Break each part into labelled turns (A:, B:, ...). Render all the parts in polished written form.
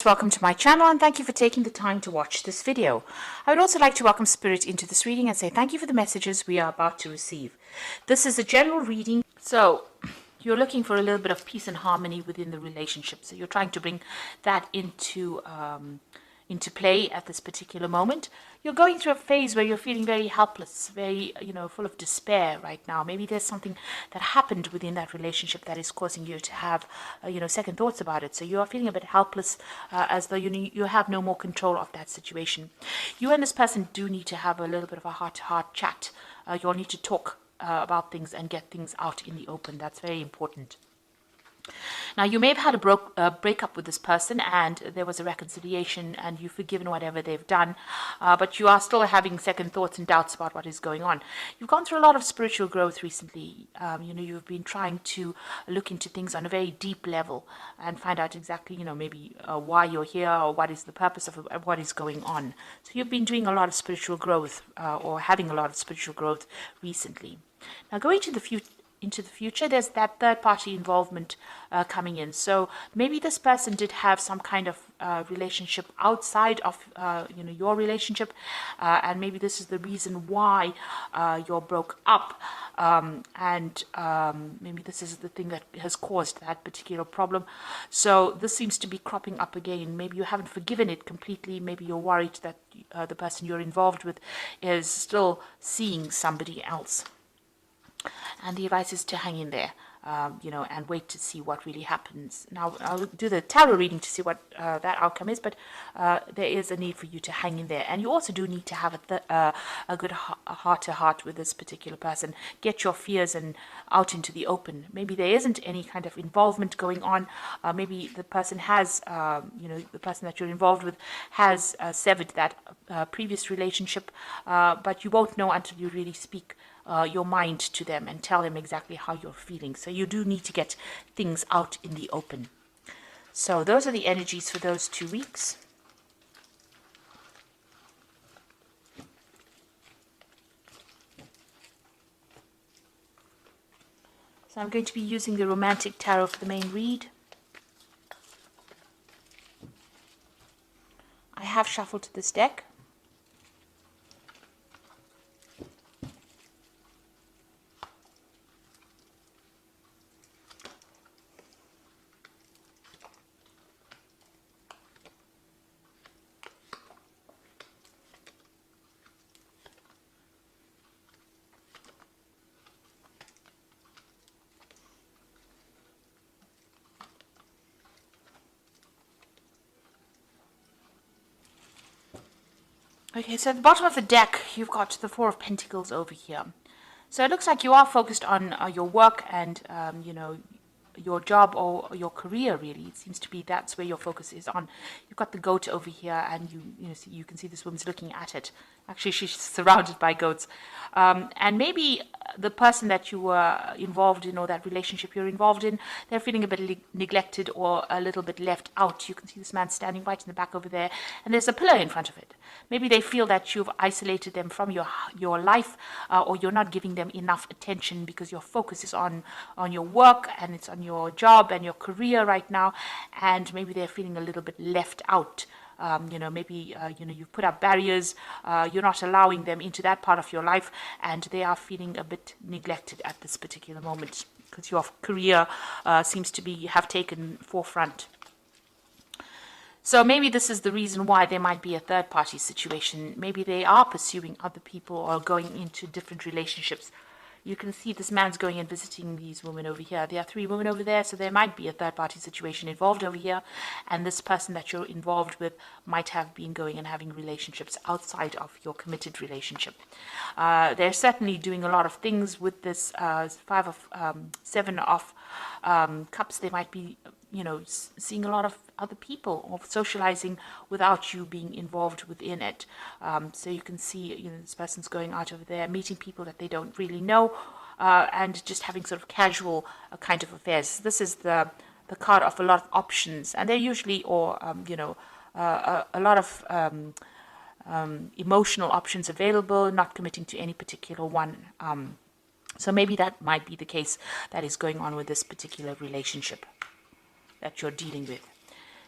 A: Welcome to my channel and thank you for taking the time to watch this video. I would also like to welcome Spirit into this reading and say thank you for the messages we are about to receive. This is a general reading, so you're looking for a little bit of peace and harmony within the relationship. So you're trying to bring that into play at this particular moment. You're going through a phase where you're feeling very helpless, very, full of despair right now. Maybe there's something that happened within that relationship that is causing you to have, second thoughts about it. So you are feeling a bit helpless, as though you have no more control of that situation. You and this person do need to have a little bit of a heart-to-heart chat. You'll need to talk about things and get things out in the open. That's very important. Now, you may have had a breakup with this person and there was a reconciliation and you've forgiven whatever they've done, but you are still having second thoughts and doubts about what is going on. You've gone through a lot of spiritual growth recently. You've been trying to look into things on a very deep level and find out exactly, maybe why you're here or what is the purpose of what is going on. So you've been doing a lot of spiritual growth or having a lot of spiritual growth recently. Now, going to the future, there's that third-party involvement coming in. So maybe this person did have some kind of relationship outside of your relationship, and maybe this is the reason why you're broke up, and maybe this is the thing that has caused that particular problem. So this seems to be cropping up again. Maybe you haven't forgiven it completely. Maybe you're worried that the person you're involved with is still seeing somebody else. And the advice is to hang in there, and wait to see what really happens. Now, I'll do the tarot reading to see what that outcome is, but there is a need for you to hang in there. And you also do need to have a good heart-to-heart with this particular person. Get your fears out into the open. Maybe there isn't any kind of involvement going on. Maybe the person has, the person that you're involved with has severed that previous relationship, but you won't know until you really speak your mind to them and tell them exactly how you're feeling. So you do need to get things out in the open. So those are the energies for those 2 weeks. So I'm going to be using the Romantic Tarot for the main read. I have shuffled this deck. Okay, so at the bottom of the deck, you've got the Four of Pentacles over here. So it looks like you are focused on your work and, your job or your career, really. It seems to be that's where your focus is on. You've got the goat over here and you can see this woman's looking at it. Actually, she's surrounded by goats. And maybe the person that you were involved in or that relationship you're involved in, they're feeling a bit neglected or a little bit left out. You can see this man standing right in the back over there and there's a pillar in front of it. Maybe they feel that you've isolated them from your life, or you're not giving them enough attention because your focus is on your work and it's on your job and your career right now, and maybe they're feeling a little bit left out. Maybe you've put up barriers, you're not allowing them into that part of your life, and they are feeling a bit neglected at this particular moment because your career seems to have taken forefront. So maybe this is the reason why there might be a third-party situation. Maybe they are pursuing other people or going into different relationships. You can see this man's going and visiting these women over here. There are 3 women over there, so there might be a third-party situation involved over here. And this person that you're involved with might have been going and having relationships outside of your committed relationship. They're certainly doing a lot of things with this 7 of Cups. They might be seeing a lot of other people or socializing without you being involved within it. So you can see, this person's going out over there, meeting people that they don't really know, and just having sort of casual kind of affairs. This is the card of a lot of options, and they're usually, a lot of emotional options available, not committing to any particular one. So maybe that might be the case that is going on with this particular relationship that you're dealing with.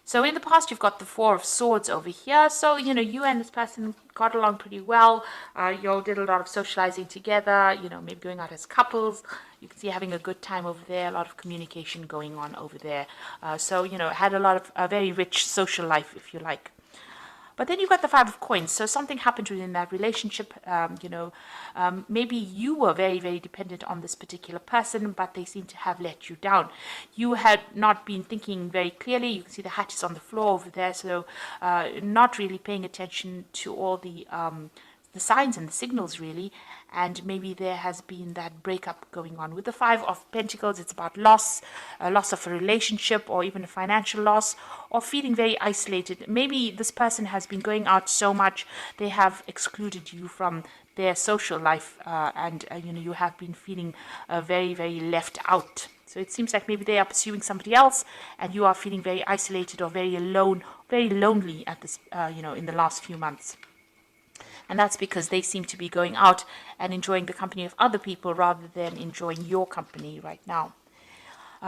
A: So in the past, you've got the Four of Swords over here. So, you know, you and this person got along pretty well. You all did a lot of socializing together, you know, maybe going out as couples. You can see having a good time over there, a lot of communication going on over there. So, you know, had a lot of a very rich social life, if you like. But then you've got the Five of Coins. So something happened within that relationship. Maybe you were very, very dependent on this particular person, but they seem to have let you down. You had not been thinking very clearly. You can see the hat is on the floor over there. So not really paying attention to all the signs and the signals, really. And maybe there has been that breakup going on. With the Five of Pentacles, it's about loss, loss of a relationship, or even a financial loss, or feeling very isolated. Maybe this person has been going out so much, they have excluded you from their social life, and you have been feeling very, very left out. So it seems like maybe they are pursuing somebody else, and you are feeling very isolated or very alone, very lonely at this, in the last few months. And that's because they seem to be going out and enjoying the company of other people rather than enjoying your company right now.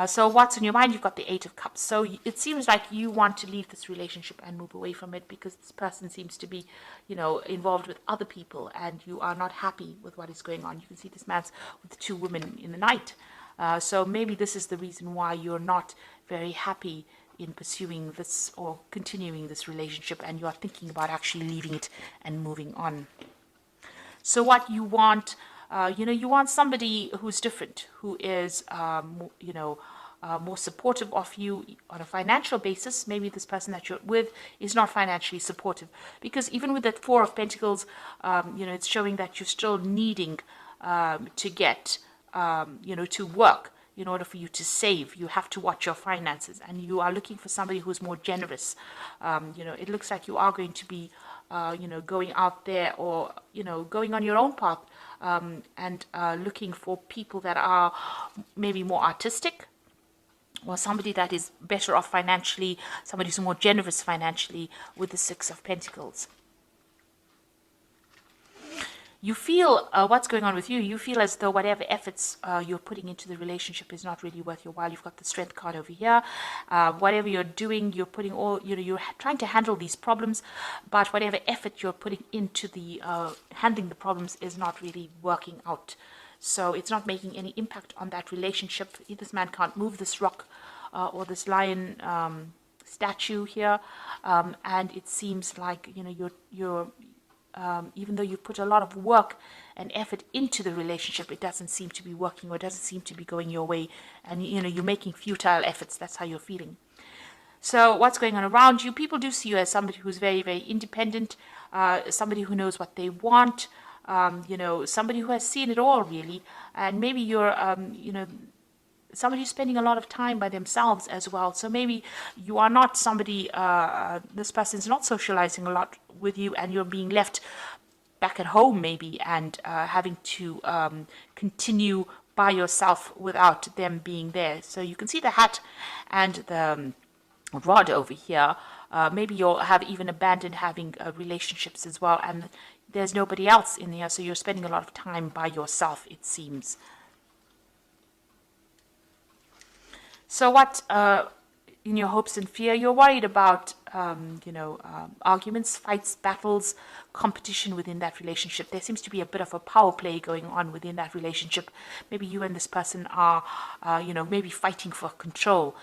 A: So what's on your mind? You've got the Eight of Cups. So it seems like you want to leave this relationship and move away from it because this person seems to be, involved with other people, and you are not happy with what is going on. You can see this man's with the two women in the night. So maybe this is the reason why you're not very happy in pursuing this or continuing this relationship, and you are thinking about actually leaving it and moving on. So what you want, you want somebody who's different, who is, more supportive of you on a financial basis. Maybe this person that you're with is not financially supportive, because even with that Four of Pentacles, it's showing that you're still needing to get, to work. In order for you to save, you have to watch your finances, and you are looking for somebody who's more generous. It looks like you are going to be, going out there, or, going on your own path, and looking for people that are maybe more artistic, or somebody that is better off financially, somebody who's more generous financially with the Six of Pentacles. You feel what's going on with you. You feel as though whatever efforts you're putting into the relationship is not really worth your while. You've got the Strength card over here. Whatever you're doing, you're putting all, you're trying to handle these problems, but whatever effort you're putting into the handling the problems is not really working out. So it's not making any impact on that relationship. This man can't move this rock or this lion statue here, and it seems like you're even though you put a lot of work and effort into the relationship, it doesn't seem to be working, or it doesn't seem to be going your way, and you're making futile efforts. That's how you're feeling. So what's going on around you? People do see you as somebody who's very, very independent, somebody who knows what they want, somebody who has seen it all, really. And maybe you're somebody who's spending a lot of time by themselves as well. So maybe you are not somebody, this person's not socializing a lot with you, and you're being left back at home maybe, and having to continue by yourself without them being there. So you can see the hat and the rod over here. Maybe you'll have even abandoned having relationships as well, and there's nobody else in here, so you're spending a lot of time by yourself, it seems. So what, in your hopes and fear, you're worried about, arguments, fights, battles, competition within that relationship. There seems to be a bit of a power play going on within that relationship. Maybe you and this person are, maybe fighting for control.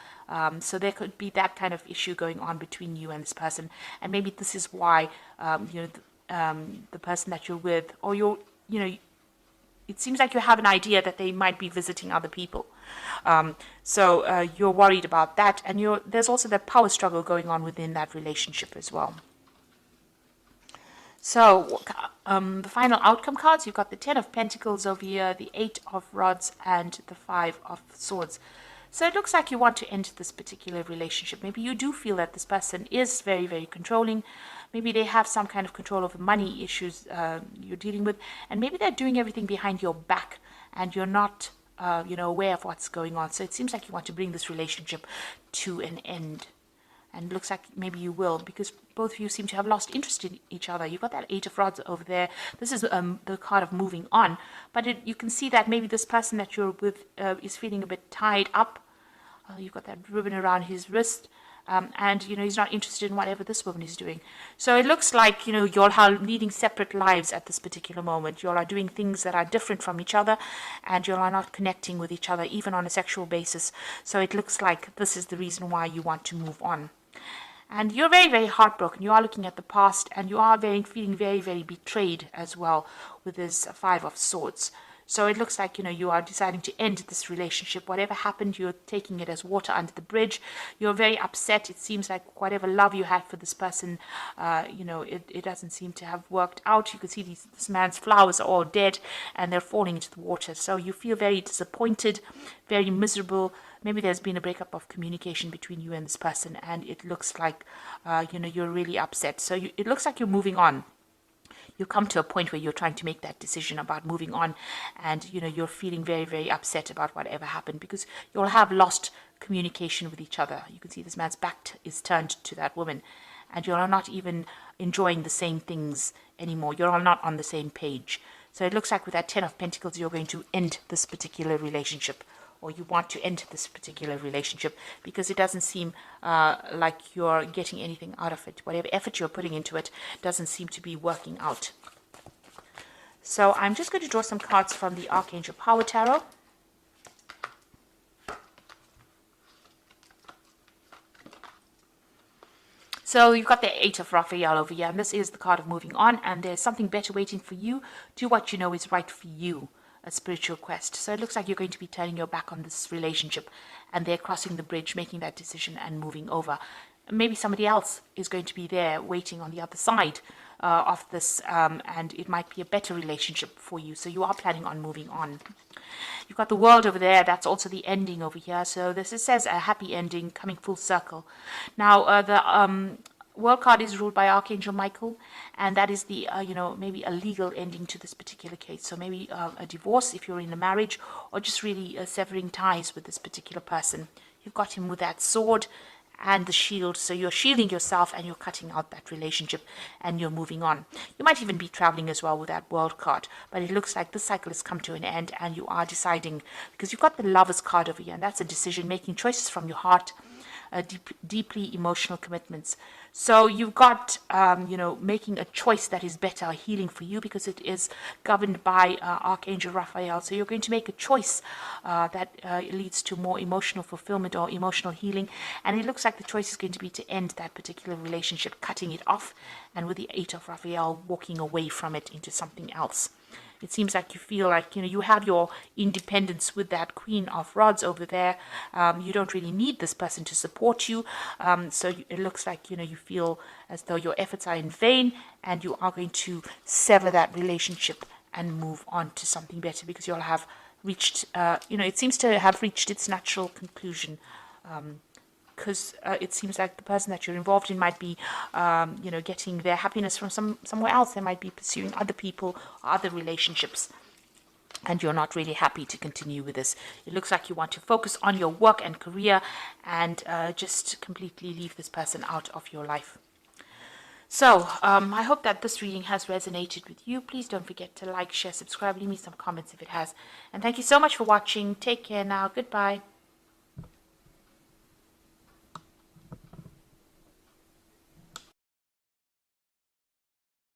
A: So there could be that kind of issue going on between you and this person. And maybe this is why, the person that you're with, or it seems like you have an idea that they might be visiting other people. So you're worried about that, and there's also that power struggle going on within that relationship as well. So the final outcome cards, you've got the Ten of Pentacles over here, the Eight of Rods, and the Five of Swords. So it looks like you want to end this particular relationship. Maybe you do feel that this person is very, very controlling. Maybe they have some kind of control over money issues you're dealing with. And maybe they're doing everything behind your back, and you're not, aware of what's going on. So it seems like you want to bring this relationship to an end. And it looks like maybe you will, because both of you seem to have lost interest in each other. You've got that Eight of Rods over there. This is the card of moving on. But you can see that maybe this person that you're with is feeling a bit tied up. You've got that ribbon around his wrist. and he's not interested in whatever this woman is doing. So it looks like you all are leading separate lives at this particular moment. You all are doing things that are different from each other, and you all are not connecting with each other even on a sexual basis. So it looks like this is the reason why you want to move on. And you're very, very heartbroken. You are looking at the past, and you are feeling very, very betrayed as well with this Five of Swords. So it looks like, you are deciding to end this relationship. Whatever happened, you're taking it as water under the bridge. You're very upset. It seems like whatever love you had for this person, it doesn't seem to have worked out. You can see this man's flowers are all dead and they're falling into the water. So you feel very disappointed, very miserable. Maybe there's been a breakup of communication between you and this person, and it looks like, you're really upset. So it looks like you're moving on. You come to a point where you're trying to make that decision about moving on, and you're feeling very, very upset about whatever happened, because you'll have lost communication with each other. You can see this man's back is turned to that woman, and you're not even enjoying the same things anymore. You're all not on the same page. So it looks like with that Ten of Pentacles, you're going to end this particular relationship, or you want to end this particular relationship, because it doesn't seem like you're getting anything out of it. Whatever effort you're putting into it doesn't seem to be working out. So I'm just going to draw some cards from the Archangel Power Tarot. So you've got the Eight of Raphael over here, and this is the card of moving on, and there's something better waiting for you. Do what you know is right for you. A spiritual quest. So it looks like you're going to be turning your back on this relationship, and they're crossing the bridge, making that decision and moving over. Maybe somebody else is going to be there waiting on the other side of this, and it might be a better relationship for you. So you are planning on moving on. You've got the World over there. That's also the ending over here. So this says a happy ending coming full circle. Now the World card is ruled by Archangel Michael, and that is the, maybe a legal ending to this particular case. So maybe a divorce if you're in a marriage, or just really severing ties with this particular person. You've got him with that sword and the shield, so you're shielding yourself and you're cutting out that relationship and you're moving on. You might even be traveling as well with that World card, but it looks like this cycle has come to an end and you are deciding, because you've got the Lovers card over here, and that's a decision, making choices from your heart, deeply emotional commitments. So you've got, making a choice that is better, healing for you, because it is governed by Archangel Raphael. So you're going to make a choice that leads to more emotional fulfillment or emotional healing. And it looks like the choice is going to be to end that particular relationship, cutting it off, and with the Eight of Raphael, walking away from it into something else. It seems like you feel like, you have your independence with that Queen of Rods over there. You don't really need this person to support you. So it looks like, you feel as though your efforts are in vain, and you are going to sever that relationship and move on to something better, because you'll have reached, it seems to have reached its natural conclusion. Because it seems like the person that you're involved in might be, getting their happiness from somewhere else. They might be pursuing other people or other relationships, and you're not really happy to continue with this. It looks like you want to focus on your work and career, and just completely leave this person out of your life. So I hope that this reading has resonated with you. Please don't forget to like, share, subscribe, leave me some comments if it has. And thank you so much for watching. Take care now. Goodbye.